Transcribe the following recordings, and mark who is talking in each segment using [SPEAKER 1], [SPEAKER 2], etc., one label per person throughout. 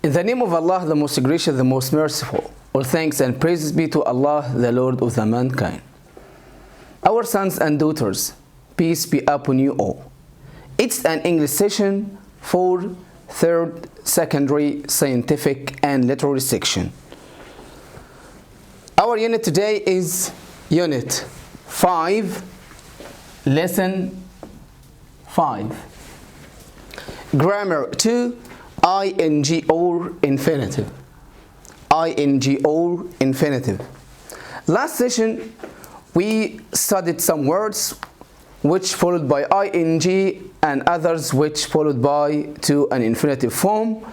[SPEAKER 1] In the name of Allah, the most gracious, the most merciful, all thanks and praises be to Allah, the Lord of the mankind. Our sons and daughters, peace be upon you all. It's an English session for third secondary scientific and literary section. Our unit today is Unit 5, Lesson 5. Grammar 2, ing or infinitive. ing or infinitive. Last session we studied some words which followed by ing and others which followed by to an infinitive form,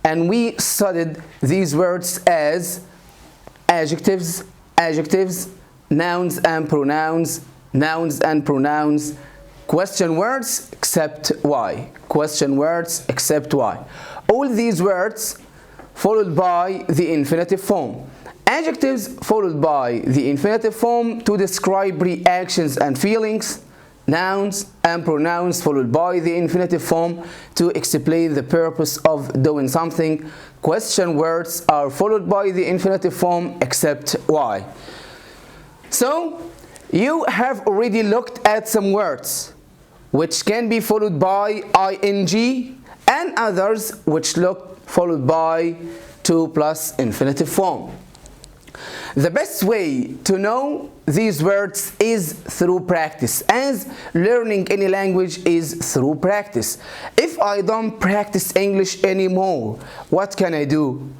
[SPEAKER 1] and we studied these words as adjectives, nouns and pronouns, question words except y, all these words followed by the infinitive form. Adjectives followed by the infinitive form to describe reactions and feelings. Nouns and pronouns followed by the infinitive form to explain the purpose of doing something. Question words are followed by the infinitive form except y. So you have already looked at some words which can be followed by ing and others which look followed by to plus infinitive form. The best way to know these words is through practice, as learning any language is through practice. If I don't practice English anymore, what can I do?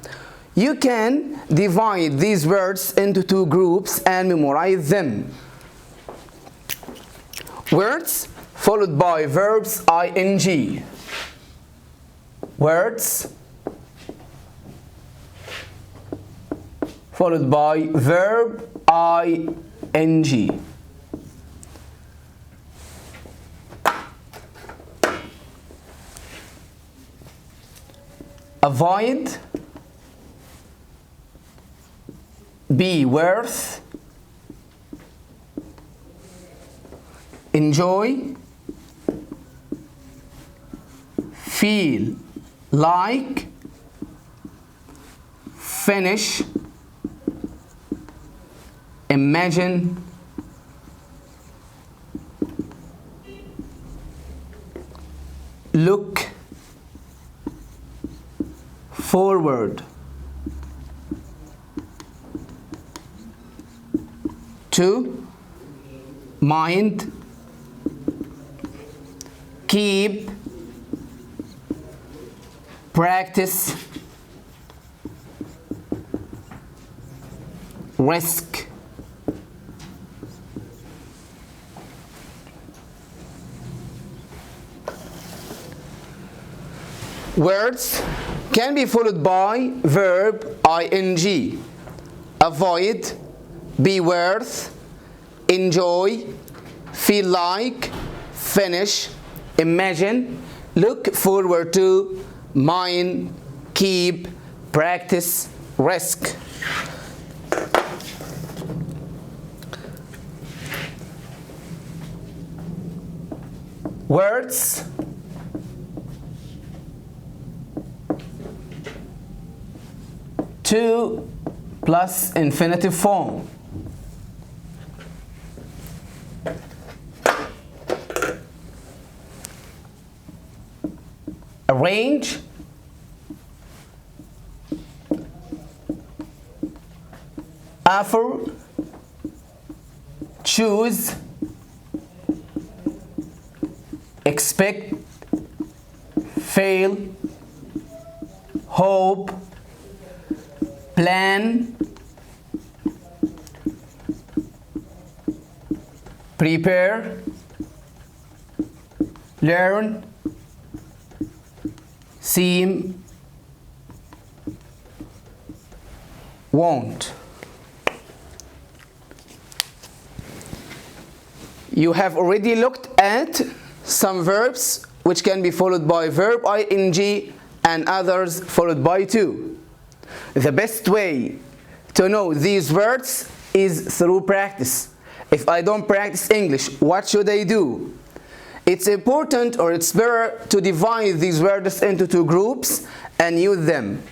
[SPEAKER 1] You can divide these words into two groups and memorize them. Words followed by verbs ing. Words followed by verb ing. Avoid, be worth, enjoy, feel like, finish, imagine, look forward, to mind, keep, practice, risk. Words can be followed by verb ing. Avoid, be worth, enjoy, feel like, finish, imagine, look forward to, mind, keep, practice, risk. Words to plus infinitive form. Arrange, offer, choose, expect, fail, hope, plan, prepare, learn, seem, won't. You have already looked at some verbs which can be followed by verb ing and others followed by to. The best way to know these words is through practice. If I don't practice English, what should I do? It's important, or it's better, to divide these words into two groups and use them.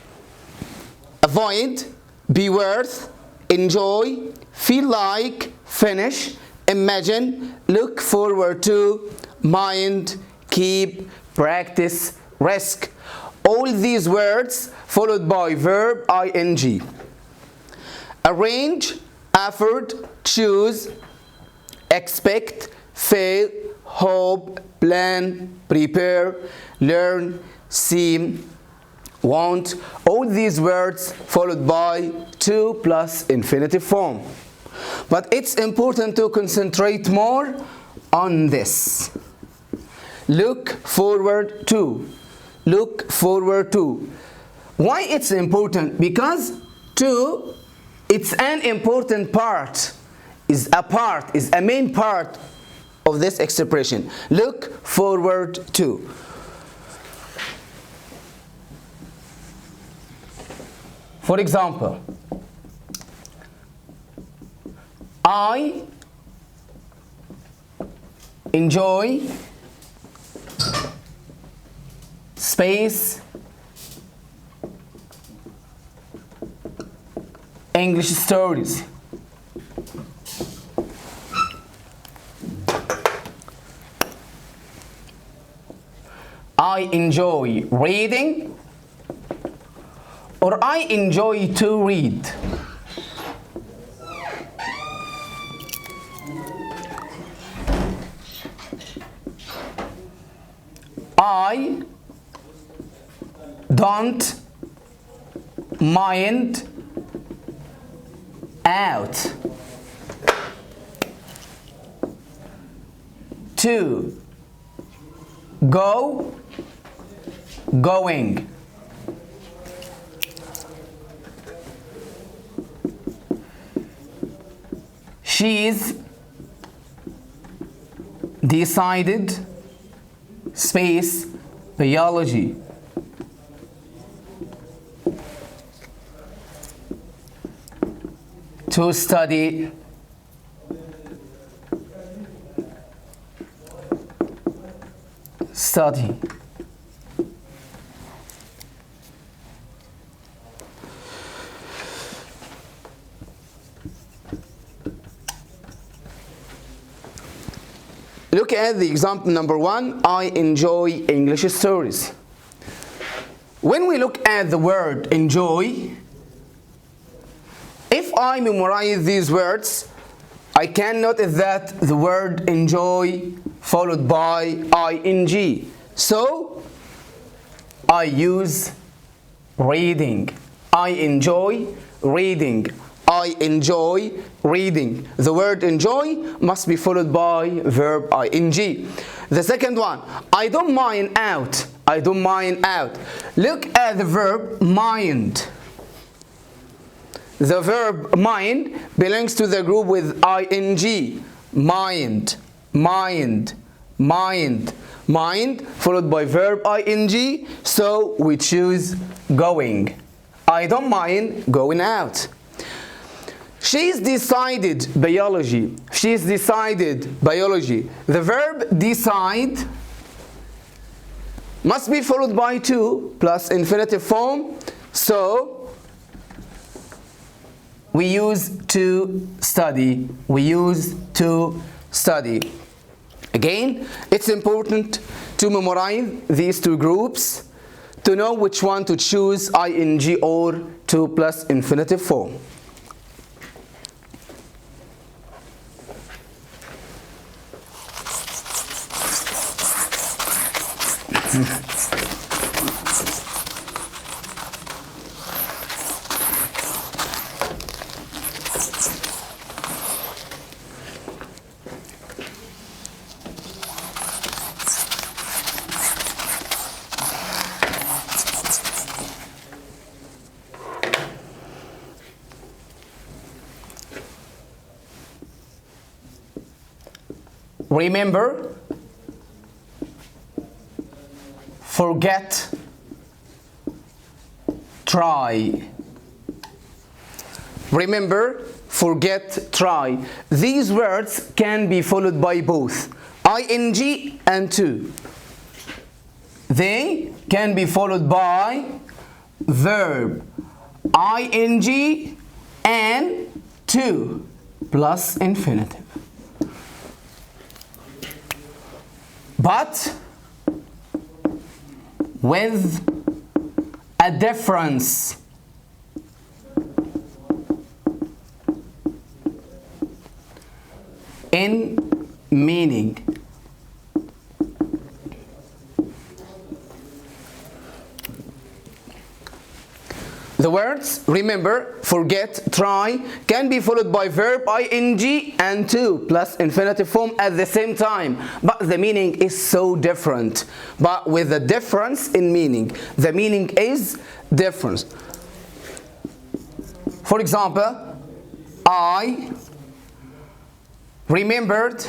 [SPEAKER 1] avoid, be worth, enjoy, feel like, finish, imagine, look forward to, mind, keep, practice, risk. All these words followed by verb ing. Arrange, afford, choose, expect, fail, hope, plan, prepare, learn, seem, want. All these words followed by to plus infinitive form. But it's important to concentrate more on this. Look forward to. Look forward to. Why it's important? Because to, it's an important part, is a main part of this expression. Look forward to. For example, I enjoy space English stories. I enjoy reading, or I enjoy to read. I don't mind out. To go, going. She's decided space biology. To study Look at the example number 1. I enjoy English stories. When we look at the word enjoy, if I memorize these words, I can notice that the word enjoy followed by ing. So I use reading. I enjoy reading. I enjoy reading. The word enjoy must be followed by verb ing. The second one, I don't mind out. I don't mind out. Look at the verb mind. The verb mind belongs to the group with ing. Mind, mind, mind. Mind followed by verb ing. So we choose going. I don't mind going out. She's decided biology. She's decided biology. The verb decide must be followed by to plus infinitive form. So we use to study. We use to study. Again, it's important to memorize these two groups to know which one to choose, ing or to plus infinitive form. Remember, forget, try. Remember, forget, try. These words can be followed by both ing and to. They can be followed by verb ing and to plus infinitive. But with a difference. In meaning. The words remember, forget, try can be followed by verb ing and to plus infinitive form at the same time, but the meaning is so different. But with a difference in meaning, the meaning is different. For example, I remembered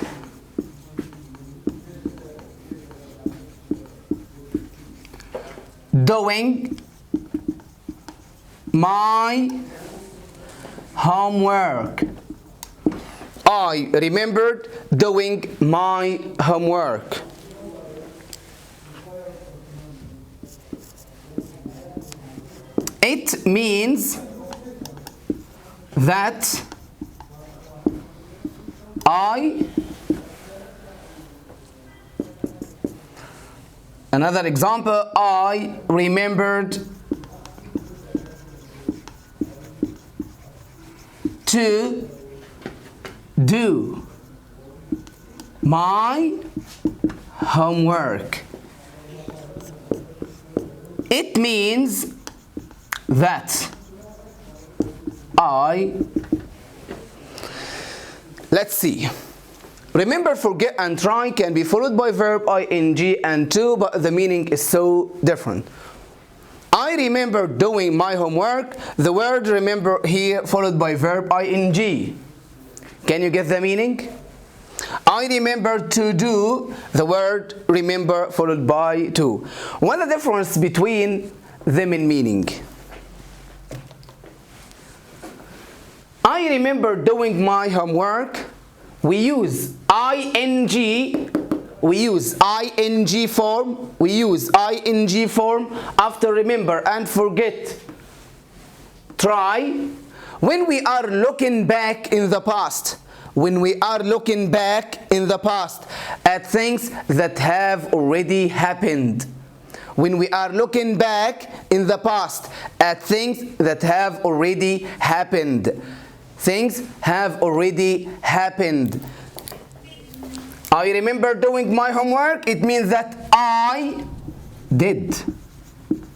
[SPEAKER 1] doing my homework. I remembered doing my homework. It means that another example, I remembered to do my homework. It means that let's see. Remember, forget, and try can be followed by verb ing and to, but the meaning is so different. I remember doing my homework. The word remember here followed by verb ing. Can you get the meaning? I remember to do. The word remember followed by to. What's the difference between them in meaning? I remember doing my homework. We use ing form. We use ing form after remember and forget. Try when we are looking back in the past. When we are looking back in the past at things that have already happened. When we are looking back in the past at things that have already happened. Things have already happened. I remember doing my homework. It means that I did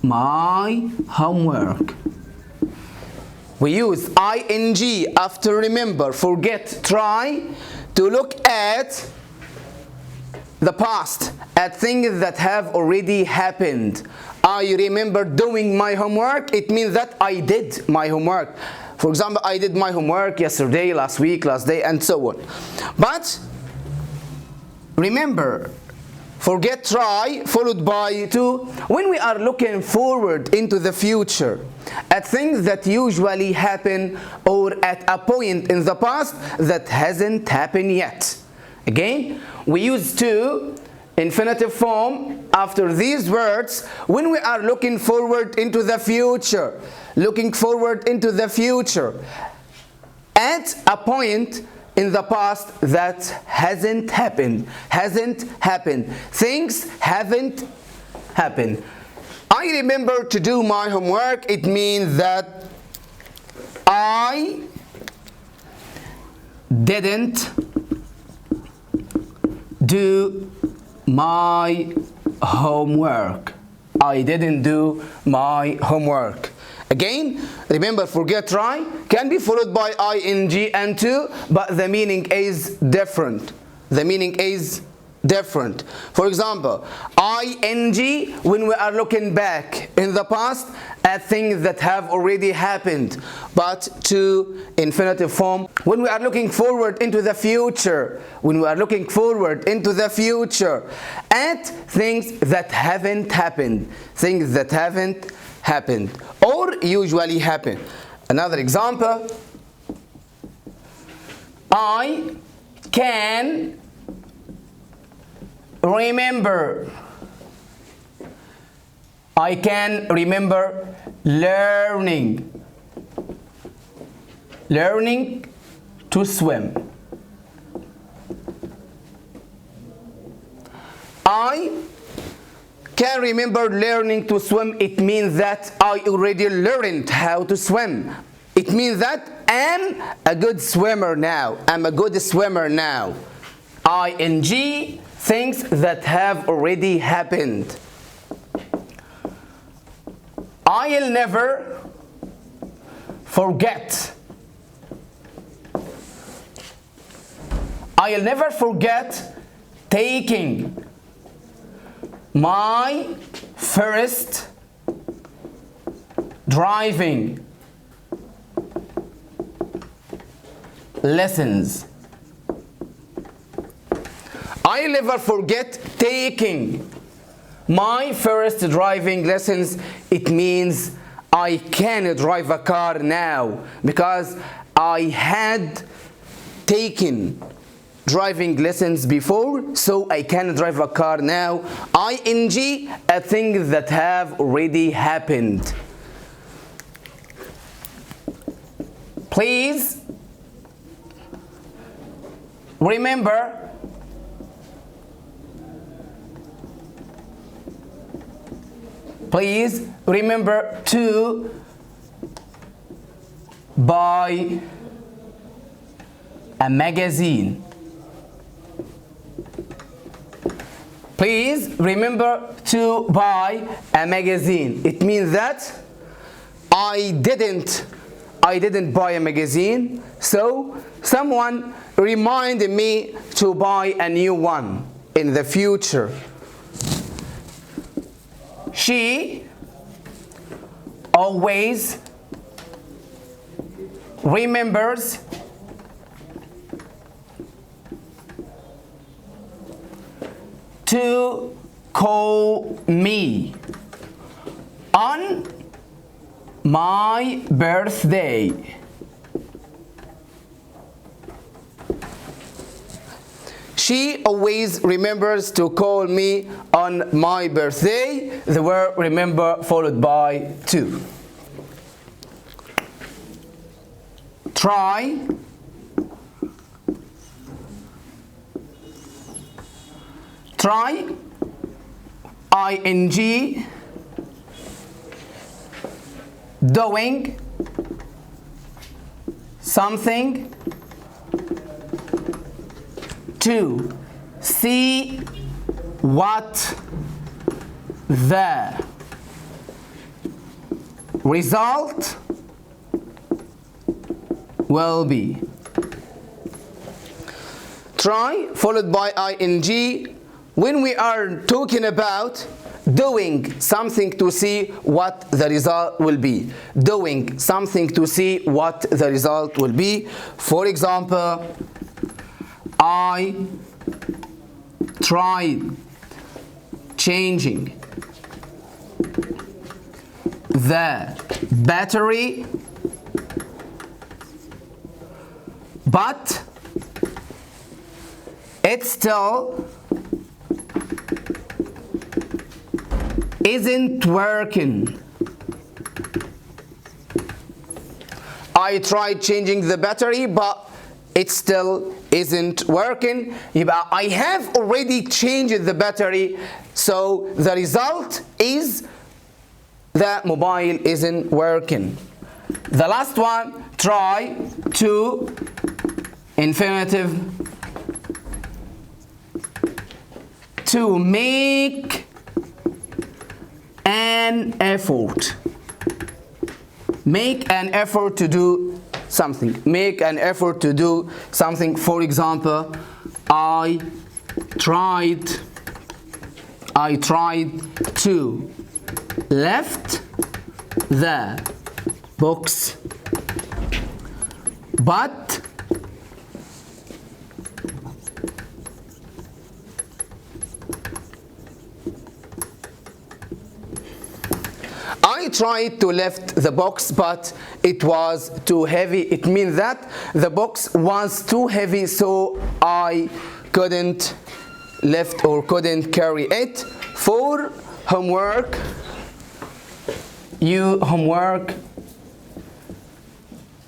[SPEAKER 1] my homework. We use ing after remember, forget, try to look at the past, at things that have already happened. I remember doing my homework. It means that I did my homework. For example, I did my homework yesterday, last week, last day, and so on. But remember, forget, try, followed by to, when we are looking forward into the future, at things that usually happen or at a point in the past that hasn't happened yet. Again, we use to, infinitive form, after these words, when we are looking forward into the future. Looking forward into the future at a point in the past that hasn't happened. Things haven't happened. I remember to do my homework. It means that I didn't do my homework. I didn't do my homework. Again, remember, forget, try can be followed by ing and to, but the meaning is different. The meaning is different. For example, ing when we are looking back in the past at things that have already happened, but to, infinitive form, when we are looking forward into the future. When we are looking forward into the future at things that haven't happened. Things that haven't happened or usually happen. Another example, I can remember. I can remember learning learning to swim. I can remember learning to swim. It means that I already learned how to swim. It means that I'm a good swimmer now. I'm a good swimmer now. ing, things that have already happened. I'll never forget. I'll never forget taking my first driving lessons. I'll never forget taking my first driving lessons. It means I can drive a car now because I had taken driving lessons before, so I can drive a car now. ing, a thing that have already happened. Please remember to buy a magazine. Please remember to buy a magazine. It means that I didn't buy a magazine, so someone reminded me to buy a new one in the future. She always remembers to call me on my birthday. She always remembers to call me on my birthday. The word remember followed by to. Try. Try. ing. Doing something to see what the result will be. Try followed by ing when we are talking about doing something to see what the result will be. Doing something to see what the result will be. For example, I tried changing the battery, but it still isn't working. I tried changing the battery, but it still isn't working. يبقى I have already changed the battery, so the result is the mobile isn't working. The last one, try to infinitive, to make an effort. Make an effort to do something. Make an effort to do something. For example, I tried to lift the box, but I tried to lift the box, but it was too heavy. It means that the box was too heavy, so I couldn't lift or couldn't carry it. For homework,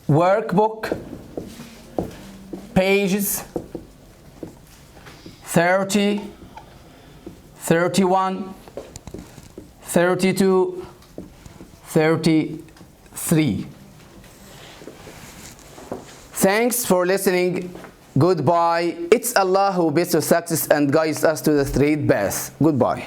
[SPEAKER 1] workbook, pages 30, 31, 32, 33. Thanks for listening. Goodbye. It's Allah who bids us success and guides us to the straight path. Goodbye.